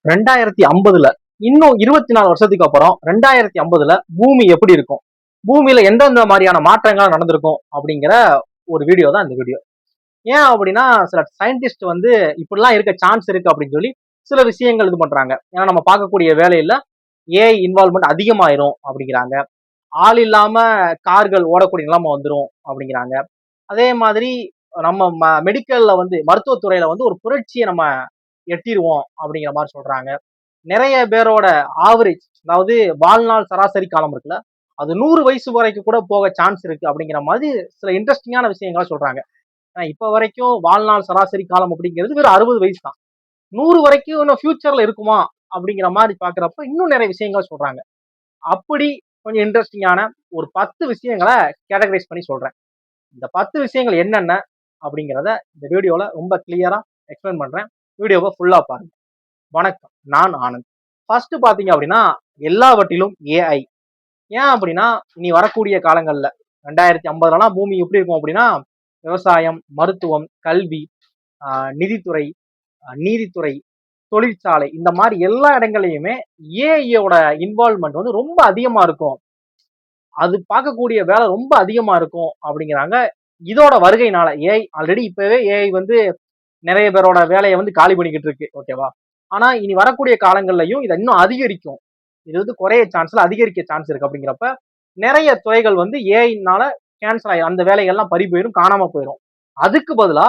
2050ல இன்னும் 24 வருஷத்துக்கு அப்புறம் 2050ல பூமி எப்படி இருக்கும், பூமியில எந்தெந்த மாதிரியான மாற்றங்கள் நடந்திருக்கும் அப்படிங்கிற ஒரு வீடியோ தான் இந்த வீடியோ. ஏன் அப்படின்னா சில சயின்டிஸ்ட் வந்து இப்படிலாம் இருக்க சான்ஸ் இருக்கு அப்படின்னு சொல்லி சில விஷயங்கள் இது பண்றாங்க. ஏன்னா நம்ம பார்க்கக்கூடிய வேலையில ஏஐ இன்வால்மெண்ட் அதிகமாயிரும் அப்படிங்கிறாங்க. ஆள் இல்லாம கார்கள் ஓடக்கூடிய நிலைமை வந்துரும் அப்படிங்கிறாங்க. அதே மாதிரி நம்ம மெடிக்கல்ல வந்து மருத்துவத்துறையில வந்து ஒரு புரட்சியை நம்ம எட்டிடுவோம் அப்படிங்கிற மாதிரி சொல்றாங்க. நிறைய பேரோட ஆவரேஜ், அதாவது வாழ்நாள் சராசரி காலம் இருக்குல்ல, அது 100 வயசு வரைக்கும் கூட போக சான்ஸ் இருக்கு அப்படிங்கிற மாதிரி சில இன்ட்ரெஸ்டிங்கான விஷயங்களா சொல்றாங்க. இப்ப வரைக்கும் வாழ்நாள் சராசரி காலம் அப்படிங்கிறது வெறும் 60 வயசு தான். 100 வரைக்கும் இன்னும் ஃபியூச்சர்ல இருக்குமா அப்படிங்கிற மாதிரி பாக்குறப்ப இன்னும் நிறைய விஷயங்கள் சொல்றாங்க. அப்படி கொஞ்சம் இன்ட்ரெஸ்டிங்கான ஒரு 10 விஷயங்களை கேட்டகரைஸ் பண்ணி சொல்றேன். இந்த 10 விஷயங்கள் என்னென்ன அப்படிங்கிறத இந்த வீடியோல ரொம்ப கிளியரா எக்ஸ்பிளைன் பண்றேன். வீடியோவை ஃபுல்லா பாருங்க. வணக்கம், நான் ஆனந்த். ஃபர்ஸ்ட் பாத்தீங்க அப்படின்னா எல்லாவற்றிலும் ஏஐ. ஏன் அப்படின்னா இனி வரக்கூடிய காலங்கள்ல 2050லாம் பூமி எப்படி இருக்கும் அப்படின்னா விவசாயம், மருத்துவம், கல்வி, நிதித்துறை, நீதித்துறை, தொழிற்சாலை, இந்த மாதிரி எல்லா இடங்களையுமே ஏஐயோட இன்வால்வ்மெண்ட் வந்து ரொம்ப அதிகமா இருக்கும். அது பார்க்கக்கூடிய வேலை ரொம்ப அதிகமா இருக்கும் அப்படிங்கிறாங்க. இதோட வருகையினால ஏஐ ஆல்ரெடி இப்பவே ஏஐ வந்து நிறைய பேரோட வேலையை வந்து காலி பண்ணிக்கிட்டு இருக்கு, ஓகேவா? ஆனா இனி வரக்கூடிய காலங்கள்லயும் இதை இன்னும் அதிகரிக்கும். இது வந்து குறைய சான்ஸ்ல அதிகரிக்க சான்ஸ் இருக்கு அப்படிங்கிறப்ப நிறைய துறைகள் வந்து ஏஐனால கேன்சல் ஆயிரும். அந்த வேலைகள்லாம் பறி போயிடும், காணாம போயிடும். அதுக்கு பதிலா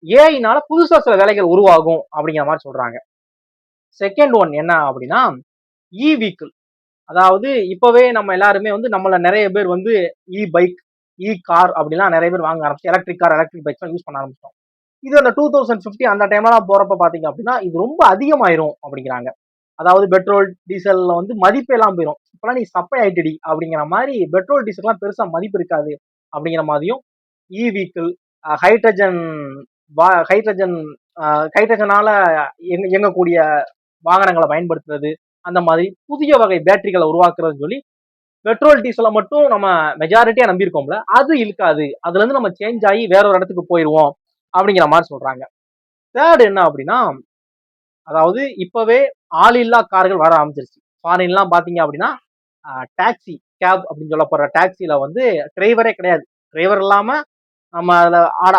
ஏஐனால புதுசா சில வேலைகள் உருவாகும் அப்படிங்கிற மாதிரி சொல்றாங்க. செகண்ட் ஒன் என்ன அப்படின்னா இ வீக்கிள். அதாவது இப்பவே நம்ம எல்லாருமே வந்து நம்மள நிறைய பேர் வந்து இ பைக், இ கார் அப்படிலாம் நிறைய பேர் வாங்க ஆரம்பிச்சு electric car, electric bikes use பண்ண ஆரம்பிச்சோம். இது அந்த 2050 அந்த டைம்லாம் போறப்ப பாத்தீங்க அப்படின்னா இது ரொம்ப அதிகமாயிரும் அப்படிங்கிறாங்க. அதாவது பெட்ரோல் டீசல்ல வந்து மதிப்பு எல்லாம் போயிடும். இப்பெல்லாம் நீ சப்பை ஆயிட்டடி அப்படிங்கிற மாதிரி பெட்ரோல் டீசல்லாம் பெருசா மதிப்பு இருக்காது அப்படிங்கிற மாதிரியும் இ வீக்கிள், ஹைட்ரஜன் ஹைட்ரஜன் ஹைட்ரஜனால இயங்கக்கூடிய வாகனங்களை பயன்படுத்துறது, அந்த மாதிரி புதிய வகை பேட்டரிகளை உருவாக்குறதுன்னு சொல்லி பெட்ரோல் டீசலை மட்டும் நம்ம மெஜாரிட்டியா நம்பியிருக்கோம்ல, அது இருக்காது, அதுல இருந்து நம்ம சேஞ்ச் ஆகி வேற ஒரு இடத்துக்கு போயிடுவோம் அப்படிங்கிற மாதிரி சொல்றாங்க. தேர்ட் என்ன அப்படின்னா அதாவது இப்பவே ஆள் இல்லா கார்கள் வர ஆரம்பிச்சிருச்சு. ஃபாரின்லாம் பாத்தீங்க அப்படின்னா டாக்ஸி, கேப் அப்படின்னு சொல்லப்படுற டாக்ஸில வந்து டிரைவரே கிடையாது. டிரைவர் இல்லாம நம்ம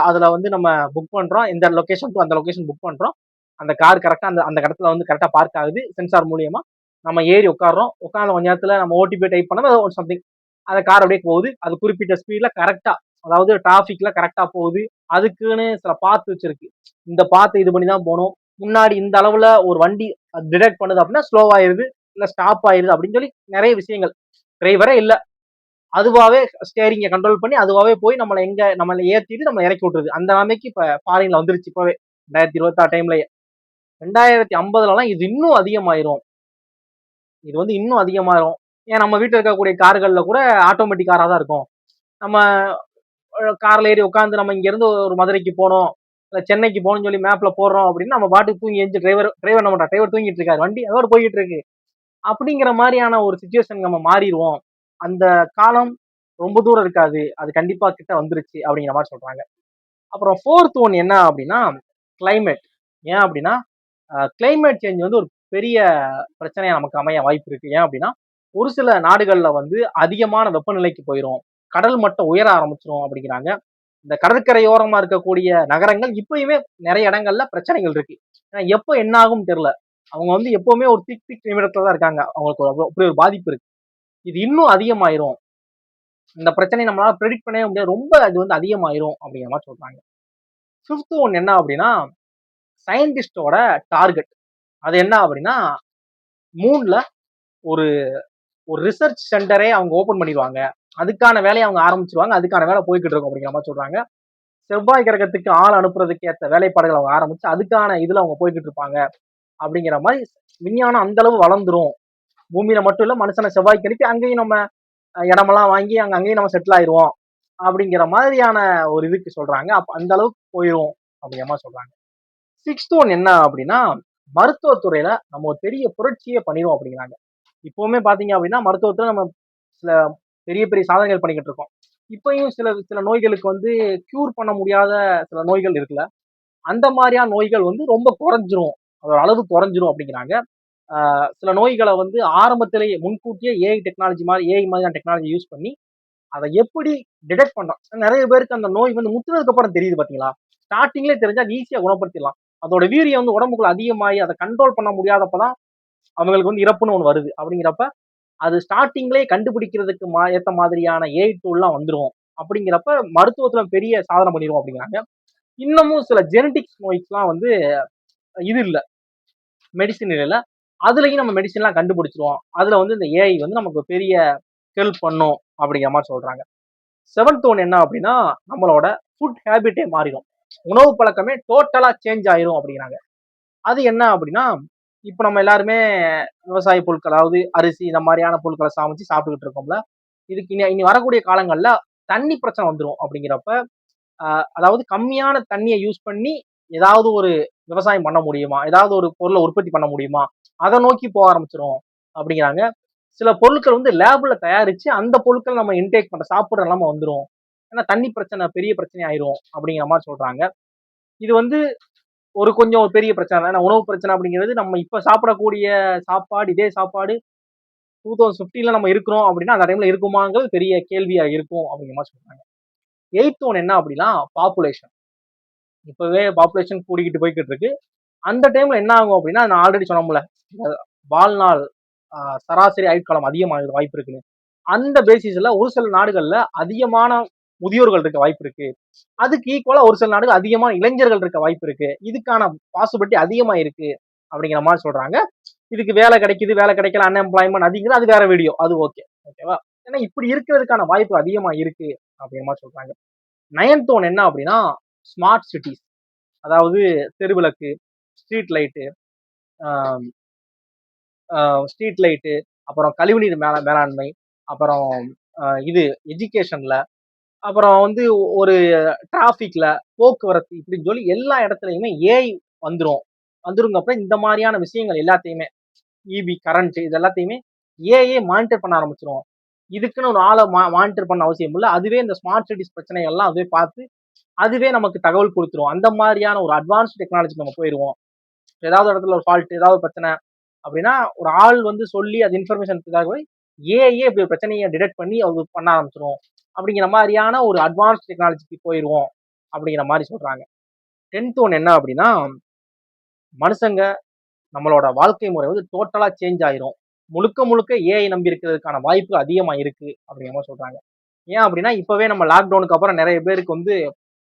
அதுல வந்து நம்ம புக் பண்றோம், இந்த லொகேஷன் டு அந்த லொகேஷன் புக் பண்றோம். அந்த கார் கரெக்டா அந்த இடத்துல வந்து கரெக்டா பார்க் ஆகுது சென்சார் மூலியமா. நம்ம ஏறி உட்காடுறோம், உட்கார்ந்த கொஞ்ச நேரத்துல நம்ம ஓடிபி டைப் பண்ணா சம்திங் அந்த கார் அப்படியே போகுது. அது குறிப்பிட்ட ஸ்பீட்ல கரெக்டா, அதாவது டிராபிக்ல கரெக்டா போகுது. அதுக்குன்னு சில பாத்து வச்சிருக்கு. இந்த பாத்து இது பண்ணி தான் போகணும். முன்னாடி இந்த அளவுல ஒரு வண்டி டிடெக்ட் பண்ணுது அப்படின்னா ஸ்லோ ஆயிருது, இல்ல ஸ்டாப் ஆயிருது அப்படின்னு சொல்லி நிறைய விஷயங்கள். டிரைவரே இல்ல, அதுவாவே ஸ்டேரிங்க கண்ட்ரோல் பண்ணி அதுவாவே போய் நம்மளை ஏத்திட்டு நம்மளை இறக்கி விட்டுருது. அந்த நிலைமைக்கு இப்ப ஃபாரின்ல வந்துருச்சு இப்பவே 2026 டைம்லயே. 2050லாம் இது இன்னும் அதிகமாயிரும். இது வந்து இன்னும் அதிகமாயிரும். ஏன் நம்ம வீட்டுல இருக்கக்கூடிய கார்கள்ல கூட ஆட்டோமேட்டிக் காரா தான் இருக்கும். நம்ம கார்ல ஏறி உட்காந்து நம்ம இங்க இருந்து ஒரு மதுரைக்கு போனோம், இல்ல சென்னைக்கு போகணும்னு சொல்லி மேப்ல போடுறோம் அப்படின்னு நம்ம பாட்டுக்கு தூங்கி எஞ்சி டிரைவர் என்ன பண்றா, டிரைவர் தூங்கிட்டு இருக்காரு, வண்டி அதோட போய்கிட்டு இருக்கு அப்படிங்கிற மாதிரியான ஒரு சிச்சுவேஷன் நம்ம மாறிடுவோம். அந்த காலம் ரொம்ப தூரம் இருக்காது, அது கண்டிப்பா கிட்ட வந்துருச்சு அப்படிங்கிற மாதிரி சொல்றாங்க. அப்புறம் ஃபோர்த் ஒன் என்ன அப்படின்னா கிளைமேட். ஏன் அப்படின்னா கிளைமேட் சேஞ்ச் வந்து ஒரு பெரிய பிரச்சனையா நமக்கு அமைய வாய்ப்பு இருக்கு. ஏன் அப்படின்னா ஒரு சில நாடுகள்ல வந்து அதிகமான வெப்பநிலைக்கு போயிடும், கடல் மட்டம் உயர ஆரம்பிச்சிரும் அப்படிங்கிறாங்க. இந்த கடற்கரையோரமா இருக்கக்கூடிய நகரங்கள் இப்பயுமே நிறைய இடங்கள்ல பிரச்சனைகள் இருக்கு. ஏன்னா எப்போ என்ன ஆகும் தெரியல. அவங்க வந்து எப்பவுமே ஒரு திக் நிமிடத்துல தான் இருக்காங்க, அவங்களுக்கு அப்படி ஒரு பாதிப்பு இருக்கு. இது இன்னும் அதிகமாயிரும், இந்த பிரச்சனை நம்மளால ப்ரெடிக்ட் பண்ணவே முடியாது, ரொம்ப அது வந்து அதிகமாயிரும் அப்படிங்கிற மாதிரி சொல்றாங்க. ஃபிஃப்த் ஒன் என்ன அப்படின்னா சயின்டிஸ்டோட டார்கெட். அது என்ன அப்படின்னா மூன்ல ஒரு ஒரு ரிசர்ச் சென்டரே அவங்க ஓபன் பண்ணிடுவாங்க, அதுக்கான வேலையை அவங்க ஆரம்பிச்சிருவாங்க, அதுக்கான வேலை போய்கிட்டு இருக்கும் அப்படிங்கிற மாதிரி சொல்றாங்க. செவ்வாய் கிரகத்துக்கு ஆள் அனுப்புறதுக்கு ஏற்ற வேலைப்பாடுகள் அவங்க ஆரம்பிச்சு அதுக்கான இதுல அவங்க போய்கிட்டு இருப்பாங்க அப்படிங்கிற மாதிரி. விஞ்ஞானம் அந்த அளவு வளர்ந்துரும், பூமியில மட்டும் இல்ல மனுஷனை செவ்வாய்க்கு அனுப்பி அங்கேயும் நம்ம இடமெல்லாம் வாங்கி அங்கேயும் நம்ம செட்டில் ஆயிடுவோம் அப்படிங்கிற மாதிரியான ஒரு இதுக்கு சொல்றாங்க. அப்ப அந்த அளவுக்கு போயிடும் அப்படிங்கிற மாதிரி சொல்றாங்க. சிக்ஸ்த் ஒன் என்ன அப்படின்னா மருத்துவத்துறையில நம்ம ஒரு பெரிய புரட்சியே பண்ணிடுவோம் அப்படிங்கிறாங்க. இப்பவுமே பாத்தீங்க அப்படின்னா மருத்துவத்துல நம்ம சில பெரிய பெரிய சாதனைகள் பண்ணிக்கிட்டு இருக்கோம். இப்பயும் சில சில நோய்களுக்கு வந்து கியூர் பண்ண முடியாத சில நோய்கள் இருக்குல்ல, அந்த மாதிரியான நோய்கள் வந்து ரொம்ப குறைஞ்சிரும் அதோட அளவு குறைஞ்சிரும் அப்படிங்கிறாங்க. சில நோய்களை வந்து ஆரம்பத்திலேயே முன்கூட்டியே ஏஐ மாதிரியான டெக்னாலஜி யூஸ் பண்ணி அதை எப்படி டிடெக்ட் பண்ணோம். நிறைய பேருக்கு அந்த நோய் வந்து முத்துனதுக்கு அப்புறம் தெரியுது பாத்தீங்களா. ஸ்டார்டிங்லேயே தெரிஞ்சா ஈஸியா குணப்படுத்திடலாம். அதோட வீரியம் வந்து உடம்புக்குள்ள அதிகமாகி அதை கண்ட்ரோல் பண்ண முடியாதப்பதான் அவங்களுக்கு வந்து இறப்புன்னு ஒண்ணு வருது. அப்படிங்கிறப்ப அது ஸ்டார்டிங்லேயே கண்டுபிடிக்கிறதுக்கு ஏத்த மாதிரியான ஏஐ டூல்லாம் வந்துரும். அப்படிங்கிறப்ப மருத்துவத்துல பெரிய சாதனை பண்ணிடுவோம் அப்படிங்கிறாங்க. இன்னமும் சில ஜெனடிக்ஸ் நோய்க்குலாம் வந்து இது இல்ல, மெடிசின் இல்ல. அதுலயும் நம்ம மெடிசின்லாம் கண்டுபிடிச்சிருவோம். அதுல வந்து இந்த ஏஐ வந்து நமக்கு பெரிய ஹெல்ப் பண்ணும் அப்படிங்கிற மாதிரி சொல்றாங்க. 7th ஒன் என்ன அப்படின்னா, நம்மளோட ஃபுட் ஹேபிட்டே மாறிடும். உணவு பழக்கமே டோட்டலா சேஞ்ச் ஆயிரும் அப்படிங்கிறாங்க. அது என்ன அப்படின்னா, இப்ப நம்ம எல்லாருமே விவசாய பொருட்கள், அதாவது அரிசி இந்த மாதிரியான பொருட்களை சமைச்சு சாப்பிட்டுக்கிட்டு இருக்கோம்ல. இதுக்கு இனி வரக்கூடிய காலங்கள்ல தண்ணி பிரச்சனை வந்துரும் அப்படிங்கிறப்ப, அதாவது கம்மியான தண்ணியை யூஸ் பண்ணி ஏதாவது ஒரு விவசாயம் பண்ண முடியுமா, ஏதாவது ஒரு பொருளை உற்பத்தி பண்ண முடியுமா, அதை நோக்கி போக ஆரம்பிச்சிரும் அப்படிங்கிறாங்க. சில பொருட்கள் வந்து லேப்ல தயாரிச்சு அந்த பொருட்கள் நம்ம இன்டேக் பண்ற சாப்பிடுற நிலைமை வந்துரும். ஏன்னா தண்ணி பிரச்சனை பெரிய பிரச்சனை ஆயிரும் அப்படிங்கிற மாதிரி சொல்றாங்க. இது வந்து ஒரு கொஞ்சம் பெரிய பிரச்சனை தான். ஏன்னா உணவு பிரச்சனை அப்படிங்கிறது நம்ம இப்ப சாப்பிடக்கூடிய சாப்பாடு, இதே சாப்பாடு 2050ல நம்ம இருக்கிறோம் அப்படின்னா அந்த டைம்ல இருக்குமாங்கிறது பெரிய கேள்வியா இருக்கும் அப்படிங்கிற மாதிரி சொல்றாங்க. 8th ஒன் என்ன அப்படின்னா பாப்புலேஷன். இப்பவே பாப்புலேஷன் கூடிக்கிட்டு போய்கிட்டு இருக்கு. அந்த டைம்ல என்ன ஆகும் அப்படின்னா, நான் ஆல்ரெடி சொன்னோம்ல, வாழ்நாள் சராசரி ஆயுட்காலம் அதிகமாக வாய்ப்பு இருக்குன்னு. அந்த பேசிஸ்ல ஒரு சில நாடுகள்ல அதிகமான முதியோர்கள் இருக்க வாய்ப்பு இருக்கு. அதுக்கு ஈக்குவலா ஒரு சில நாடுகள் அதிகமான இளைஞர்கள் இருக்க வாய்ப்பு இருக்கு. இதுக்கான பாசிபிலிட்டி அதிகமா இருக்கு அப்படிங்கிற மாதிரி சொல்றாங்க. இதுக்கு வேலை கிடைக்குது, வேலை கிடைக்கல, அன்எம்ப்ளாய்மெண்ட் அதிகம், அது வேற வீடியோ, அது ஓகேவா. ஏன்னா இப்படி இருக்கிறதுக்கான வாய்ப்பு அதிகமா இருக்கு அப்படிங்கிற மாதிரி சொல்றாங்க. 9th ஒன் என்ன அப்படின்னா ஸ்மார்ட் சிட்டிஸ். அதாவது தெருவிளக்கு, ஸ்ட்ரீட் லைட்டு, ஸ்ட்ரீட் லைட்டு, அப்புறம் கழிவுநீர் மேலாண்மை, அப்புறம் இது எஜுகேஷன்ல, அப்புறம் வந்து ஒரு டிராபிக்ல, போக்குவரத்து, இப்படின்னு சொல்லி எல்லா இடத்துலயுமே ஏஐ வந்துரும். வந்துருங்கப்ப இந்த மாதிரியான விஷயங்கள் எல்லாத்தையுமே, இபி கரண்ட், இது எல்லாத்தையுமே ஏஐ மானிட்டர் பண்ண ஆரம்பிச்சிரும். இதுக்குன்னு ஒரு ஆளை மானிட்டர் பண்ண அவசியம் இல்லை. அதுவே இந்த ஸ்மார்ட் சிட்டிஸ் பிரச்சனைகள்லாம் அதுவே பார்த்து அதுவே நமக்கு தகவல் கொடுத்துரும். அந்த மாதிரியான ஒரு அட்வான்ஸ் டெக்னாலஜி நம்ம போயிடுவோம். ஏதாவது இடத்துல ஒரு ஃபால்ட், ஏதாவது பிரச்சனை அப்படின்னா ஒரு ஆள் வந்து சொல்லி அது இன்ஃபர்மேஷன் ஏஐயே இப்படி ஒரு பிரச்சனையை டிடெக்ட் பண்ணி அது பண்ண ஆரம்பிச்சிரும் அப்படிங்கிற மாதிரியான ஒரு அட்வான்ஸ் டெக்னாலஜிக்கு போயிடுவோம் அப்படிங்கிற மாதிரி சொல்றாங்க. 10th ஒன் என்ன அப்படின்னா, மனுஷங்க நம்மளோட வாழ்க்கை முறை வந்து டோட்டலா சேஞ்ச் ஆயிரும். முழுக்க முழுக்க ஏஐ நம்பி இருக்கிறதுக்கான வாய்ப்பு அதிகமா இருக்கு அப்படிங்கிற மாதிரி சொல்றாங்க. ஏன் அப்படின்னா இப்பவே நம்ம லாக்டவுனுக்கு அப்புறம் நிறைய பேருக்கு வந்து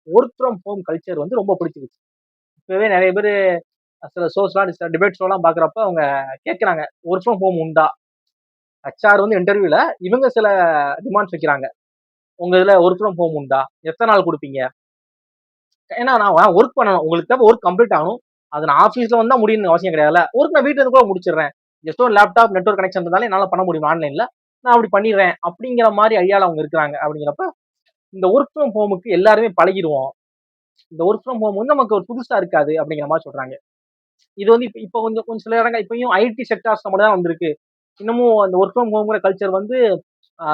ஒர்க் ஃப்ரம் ஹோம் கல்ச்சர் வந்து ரொம்ப பிடிச்சிருச்சு. இப்பவே நிறைய பேர் சில ஷோஸ்லாம், டிபேட் ஷோலாம் பாக்குறப்ப அவங்க கேட்கறாங்க, ஒர்க் ஃப்ரம் ஹோம் உண்டா. ஹெச்ஆர் வந்து இன்டர்வியூல இவங்க சில டிமாண்ட்ஸ் வைக்கிறாங்க. உங்க இதுல ஒர்க் ஃப்ரம் ஹோம் உண்டா, எத்தனை நாள் கொடுப்பீங்க. ஏன்னா நான் ஒர்க் பண்ணணும், உங்களுக்கு தேவை ஒர்க் கம்ப்ளீட் ஆகணும். அது நான் ஆஃபீஸ்ல வந்தா முடியும்னு அவசியம் கிடையாதுல்ல. ஒர்க் நான் வீட்டுல இருந்து கூட முடிச்சிடுறேன். ஜஸ்ட் ஒரு லேப்டாப் நெட்வொர்க் கனெக்ஷன் இருந்தாலே என்னால பண்ண முடியும் ஆன்லைன்ல. நான் அப்படி பண்ணிடுறேன் அப்படிங்கிற மாதிரி ஐடியால அவங்க இருக்கிறாங்க. அப்படிங்கிறப்ப இந்த ஒர்க் ஃப்ரம் ஹோமுக்கு எல்லாருமே பழகிடுவோம். இந்த ஒர்க் ஃப்ரம் ஹோம் வந்து நமக்கு ஒரு புதுசா இருக்காது அப்படிங்கிற மாதிரி சொல்றாங்க. இது வந்து இப்ப கொஞ்சம் கொஞ்சம் சில இடங்கள் இப்பயும் ஐடி செக்டார்ஸ் மட்டும் தான் வந்திருக்கு. இன்னமும் அந்த ஒர்க் ஃப்ரம் ஹோம்ங்கிற கல்ச்சர் வந்து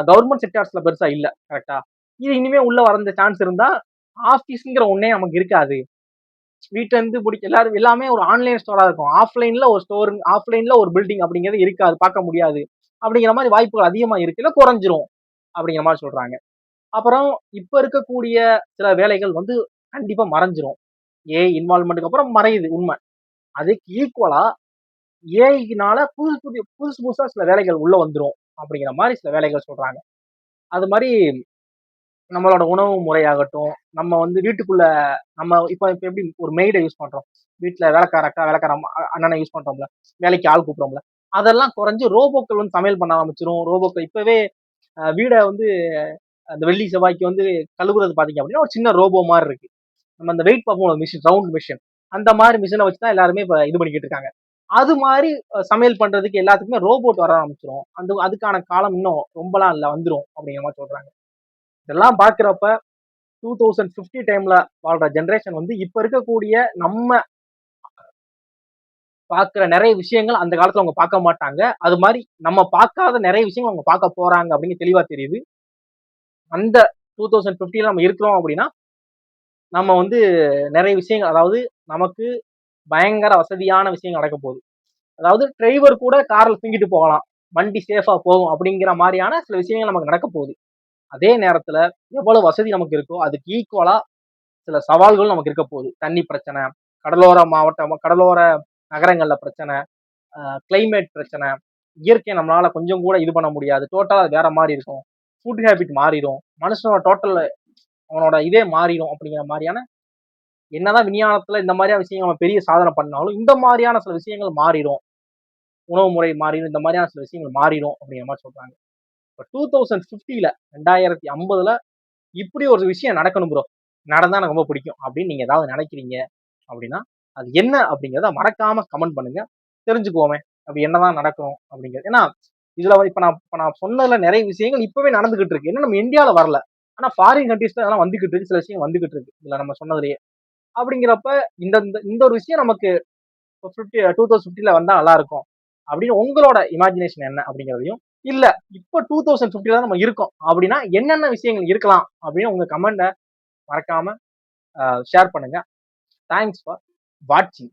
கவர்மெண்ட் செக்டார்ஸ்ல பெருசா இல்ல. கரெக்டா. இது இனிமே உள்ள வர சான்ஸ் இருந்தா ஆபீஸ்ங்கிற ஒன்னே நமக்கு இருக்காது. வீட்டுல இருந்து எல்லாரும் எல்லாமே ஒரு ஆன்லைன் ஸ்டோரா இருக்கும். ஆஃப்லைன்ல ஒரு ஸ்டோர், ஆஃப்லைன்ல ஒரு பில்டிங் அப்படிங்கிறது இருக்காது, பார்க்க முடியாது. அப்படிங்கிற மாதிரி வாய்ப்புகள் அதிகமா இருக்கு, இல்ல குறைஞ்சிரும் அப்படிங்கிற மாதிரி சொல்றாங்க. அப்புறம் இப்ப இருக்கக்கூடிய சில வேலைகள் வந்து கண்டிப்பா மறைஞ்சிரும். ஏஐ இன்வால்வ்மெண்ட்டுக்கு அப்புறம் மறையுது, உண்மை. அதுக்கு ஈக்குவலா ஏஐனால புதுசு புதுசா சில வேலைகள் உள்ள வந்துரும் அப்படிங்கிற மாதிரி சில வேலைகள் சொல்றாங்க. அது மாதிரி நம்மளோட உணவு முறையாகட்டும், நம்ம வந்து வீட்டுக்குள்ள நம்ம இப்ப இப்ப எப்படி ஒரு மெய்டை யூஸ் பண்றோம். வீட்டுல வேலைக்கார அக்கா, வேலைக்கார அண்ணனை யூஸ் பண்றோம்ல, வேலைக்கு ஆள் கூப்பிடுறோம்ல, அதெல்லாம் குறைஞ்சு ரோபோக்கள் வந்து சமையல் பண்ண ஆரம்பிச்சிரும். ரோபோக்கள் இப்பவே வீடை வந்து அந்த வெள்ளி செவ்வாய்க்கு வந்து கழுவுறது பாத்தீங்க அப்படின்னா ஒரு சின்ன ரோபோ மாதிரி இருக்கு. நம்ம அந்த வெயிட் பார்ப்போம் மிஷின், ரவுண்ட் மிஷின், அந்த மாதிரி மிஷினை வச்சுதான் எல்லாருமே இப்ப இது பண்ணிக்கிட்டு இருக்காங்க. அது மாதிரி சமையல் பண்றதுக்கு எல்லாத்துக்குமே ரோபோட் வர ஆரம்பிச்சிரும். அதுக்கான காலம் இன்னும் ரொம்பலாம் இல்ல, வந்துரும் அப்படிங்கிற மாதிரி சொல்றாங்க. இதெல்லாம் பாக்குறப்ப 2050 டைம்ல வாழ்ற ஜென்ரேஷன் வந்து இப்ப இருக்கக்கூடிய நம்ம பாக்குற நிறைய விஷயங்கள் அந்த காலத்துல அவங்க பார்க்க மாட்டாங்க. அது மாதிரி நம்ம பார்க்காத நிறைய விஷயங்கள் அவங்க பார்க்க போறாங்க அப்படின்னு தெளிவா தெரியுது. அந்த 2050ல நம்ம இருக்கிறோம் அப்படின்னா நம்ம வந்து நிறைய விஷயங்கள், அதாவது நமக்கு பயங்கர வசதியான விஷயங்கள் நடக்க போகுது. அதாவது டிரைவர் கூட கார்ல தூங்கிட்டு போகலாம், வண்டி சேஃபா போகும் அப்படிங்கிற மாதிரியான சில விஷயங்கள் நமக்கு நடக்க போகுது. அதே நேரத்துல எவ்வளவு வசதி நமக்கு இருக்கோ அதுக்கு ஈக்குவலா சில சவால்களும் நமக்கு இருக்க போகுது. தண்ணி பிரச்சனை, கடலோர நகரங்கள்ல பிரச்சனை, கிளைமேட் பிரச்சனை, இயற்கை நம்மளால கொஞ்சம் கூட இது பண்ண முடியாது. டோட்டலா வேற மாதிரி இருக்கும். ஃபுட் ஹேபிட் மாறிடும். மனுஷனோட டோட்டல் அவனோட இதே மாறிடும் அப்படிங்கிற மாதிரியான என்னதான் விஞ்ஞானத்துல இந்த மாதிரியான விஷயங்கள் நம்ம பெரிய சாதனை பண்ணாலும் இந்த மாதிரியான சில விஷயங்கள் மாறிடும். உணவு முறை மாறிடும். இந்த மாதிரியான சில விஷயங்கள் மாறிடும் அப்படிங்கிற மாதிரி சொல்றாங்க. இப்போ 2050ல இப்படி ஒரு விஷயம் நடக்கணும் ப்ரோ. நடந்தா எனக்கு ரொம்ப பிடிக்கும் அப்படின்னு நீங்க ஏதாவது நினைக்கிறீங்க அப்படின்னா அது என்ன அப்படிங்கிறத மறக்காம கமெண்ட் பண்ணுங்க. தெரிஞ்சுக்குவோமே அப்படி என்னதான் நடக்கும் அப்படிங்கிறது. ஏன்னா இதுல இப்ப நான் சொன்னதுல நிறைய விஷயங்கள் இப்பவே நடந்துகிட்டு இருக்கு. ஏன்னா நம்ம இந்தியாவில வரல. ஆனா ஃபாரின் கண்ட்ரீஸ்ல அதெல்லாம் வந்துகிட்டு இருக்கு. சில விஷயம் வந்துகிட்டு இருக்கு. இதுல நம்ம சொன்னதுலயே. அப்படிங்கிறப்ப இந்த இந்த ஒரு விஷயம் நமக்கு 2050ல வந்தா நல்லா இருக்கும் அப்படின்னு உங்களோட இமேஜினேஷன் என்ன அப்படிங்கிறதையும், இல்ல இப்ப 2050ல நம்ம இருக்கோம் அப்படின்னா என்னென்ன விஷயங்கள் இருக்கலாம் அப்படின்னு உங்க கமெண்ட மறக்காம ஷேர் பண்ணுங்க. தேங்க்ஸ் ஃபார் வாட்சிங்.